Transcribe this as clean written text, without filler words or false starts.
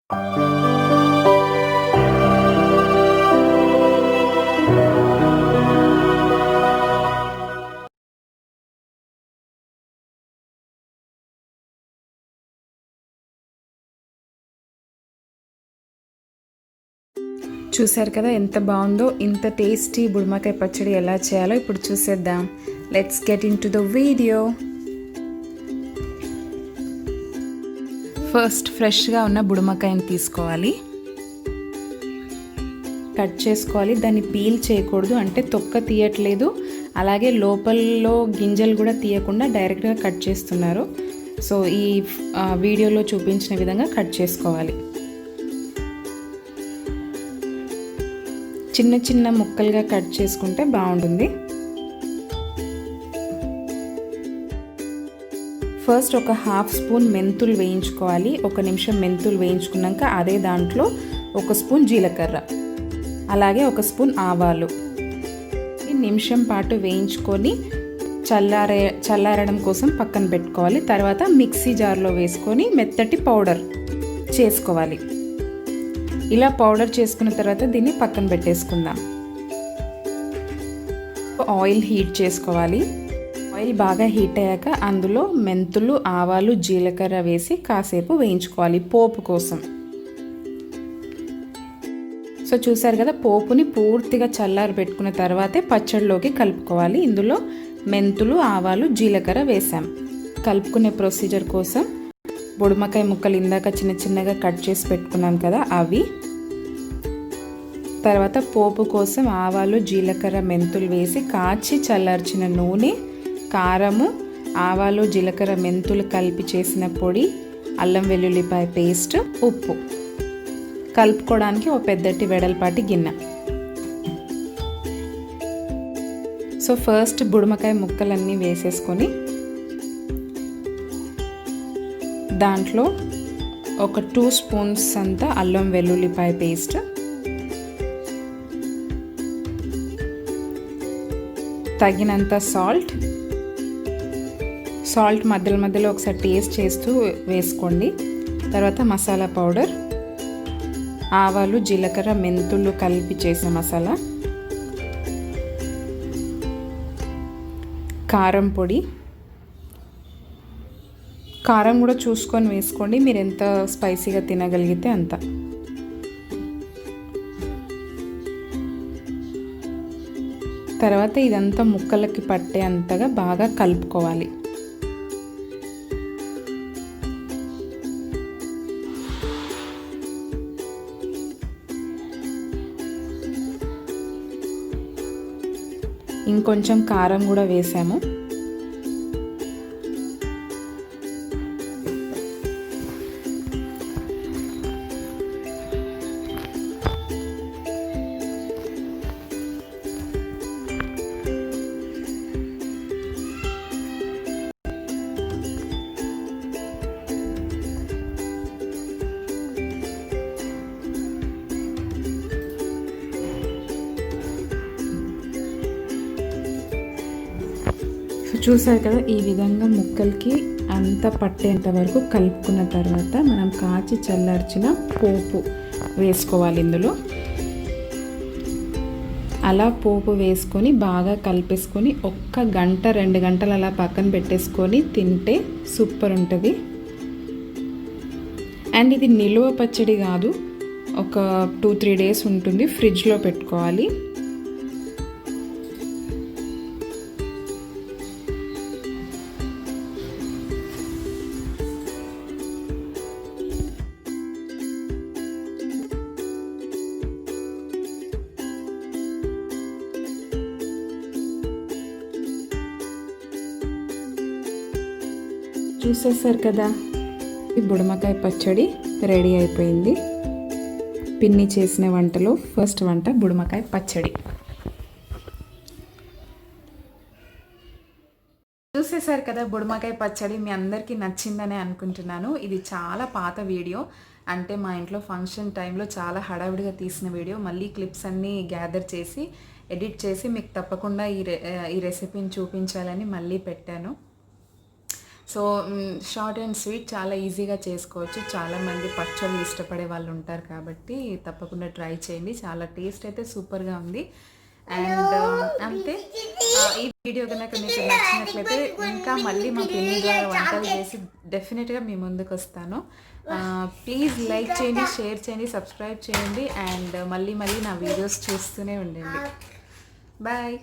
చూసారు కదా ఎంత బాగుందో. ఇంత టేస్టీ బుడమకాయ పచ్చడి ఎలా చేయాలో ఇప్పుడు చూసేద్దాం. Let's get in to the video. First ఫ్రెష్గా ఉన్న బుడమకాయని తీసుకోవాలి, కట్ చేసుకోవాలి. దాన్ని పీల్ చేయకూడదు, అంటే తొక్క తీయట్లేదు, అలాగే లోపల్లో గింజలు కూడా తీయకుండా డైరెక్ట్గా కట్ చేస్తున్నారు. సో ఈ వీడియోలో చూపించిన విధంగా కట్ చేసుకోవాలి. చిన్న చిన్న ముక్కలుగా కట్ చేసుకుంటే బాగుంటుంది. ఫస్ట్ ఒక హాఫ్ స్పూన్ మెంతులు వేయించుకోవాలి. 1 నిమిషం మెంతులు వేయించుకున్నాక అదే దాంట్లో 1 స్పూన్ జీలకర్ర, అలాగే 1 స్పూన్ ఆవాలు నిమిషం పాటు వేయించుకొని చల్లారడం కోసం పక్కన పెట్టుకోవాలి. తర్వాత మిక్సీ జార్లో వేసుకొని మెత్తటి పౌడర్ చేసుకోవాలి. ఇలా పౌడర్ చేసుకున్న తర్వాత దీన్ని పక్కన పెట్టేసుకుందాం. ఆయిల్ హీట్ చేసుకోవాలి. ఆయిల్ బాగా హీట్ అయ్యాక అందులో మెంతులు, ఆవాలు, జీలకర్ర వేసి కాసేపు వేయించుకోవాలి పోపు కోసం. సో చూసారు కదా, పోపుని పూర్తిగా చల్లారి పెట్టుకున్న తర్వాతే పచ్చడిలోకి కలుపుకోవాలి. ఇందులో మెంతులు, ఆవాలు, జీలకర్ర వేసాం. కలుపుకునే ప్రొసీజర్ కోసం బుడమకాయ ముక్కలు ఇందాక చిన్న చిన్నగా కట్ చేసి పెట్టుకున్నాం కదా అవి, తర్వాత పోపు కోసం ఆవాలు, జీలకర్ర, మెంతులు వేసి కాచి చల్లార్చిన నూనె, కారము, ఆవాలు, జీలకర్ర, మెంతులు కలిపి చేసిన పొడి, అల్లం వెల్లుల్లిపాయ పేస్ట్, ఉప్పు కలుపుకోవడానికి ఒక పెద్దటి వెడల్పాటి గిన్నె. సో ఫస్ట్ బుడమకాయ ముక్కలన్నీ వేసేసుకొని దాంట్లో ఒక 2 స్పూన్స్ అంతా అల్లం వెల్లుల్లిపాయ పేస్ట్, తగినంత సాల్ట్ మధ్యలో మధ్యలో ఒకసారి టేస్ట్ చేస్తూ వేసుకోండి. తర్వాత మసాలా పౌడర్, ఆవాలు, జీలకర్ర, మెంతులు కలిపి చేసిన మసాలా, కారం పొడి. కారం కూడా చూసుకొని వేసుకోండి, మీరు ఎంత స్పైసీగా తినగలిగితే అంత. తర్వాత ఇదంతా ముక్కలకి పట్టే అంతగా బాగా కలుపుకోవాలి. ఇంకొంచెం కారం కూడా వేసాము. చూసారు కదా, ఈ విధంగా ముక్కలకి అంత పట్టేంత వరకు కలుపుకున్న తర్వాత మనం కాచి చల్లార్చిన పోపు వేసుకోవాలి ఇందులో. అలా పోపు వేసుకొని బాగా కలిపేసుకొని 1 గంట 2 గంటలు అలా పక్కన పెట్టేసుకొని తింటే సూపర్ ఉంటుంది. అండ్ ఇది నిలువ పచ్చడి కాదు, ఒక 2-3 డేస్ ఉంటుంది, ఫ్రిడ్జ్లో పెట్టుకోవాలి. చూసేసారు కదా, ఈ బుడమకాయ పచ్చడి రెడీ అయిపోయింది. పిన్ని చేసిన వంటలో ఫస్ట్ వంట బుడమకాయ పచ్చడి. చూసేసారు కదా, బుడమకాయ పచ్చడి మీ అందరికీ నచ్చిందనే అనుకుంటున్నాను. ఇది చాలా పాత వీడియో, అంటే మా ఇంట్లో ఫంక్షన్ టైంలో చాలా హడావిడిగా తీసిన వీడియో. మళ్ళీ క్లిప్స్ అన్నీ గ్యాదర్ చేసి ఎడిట్ చేసి మీకు తప్పకుండా ఈ రెసిపీని చూపించాలని మళ్ళీ పెట్టాను. సో షార్ట్ అండ్ స్వీట్ చాలా ఈజీగా చేసుకోవచ్చు. చాలామంది పచ్చళ్ళు ఇష్టపడే వాళ్ళు ఉంటారు కాబట్టి తప్పకుండా ట్రై చేయండి. చాలా టేస్ట్ అయితే సూపర్గా ఉంది. అండ్ అంతే. ఈ వీడియో కనుక మీకు నచ్చినట్లయితే ఇంకా మళ్ళీ మా పిన్ని ద్వారా వంటలు చేసి డెఫినెట్గా మీ ముందుకు వస్తాను. ప్లీజ్ లైక్ చేయండి, షేర్ చేయండి, సబ్స్క్రైబ్ చేయండి అండ్ మళ్ళీ మళ్ళీ నా వీడియోస్ చూస్తూనే ఉండండి. బాయ్.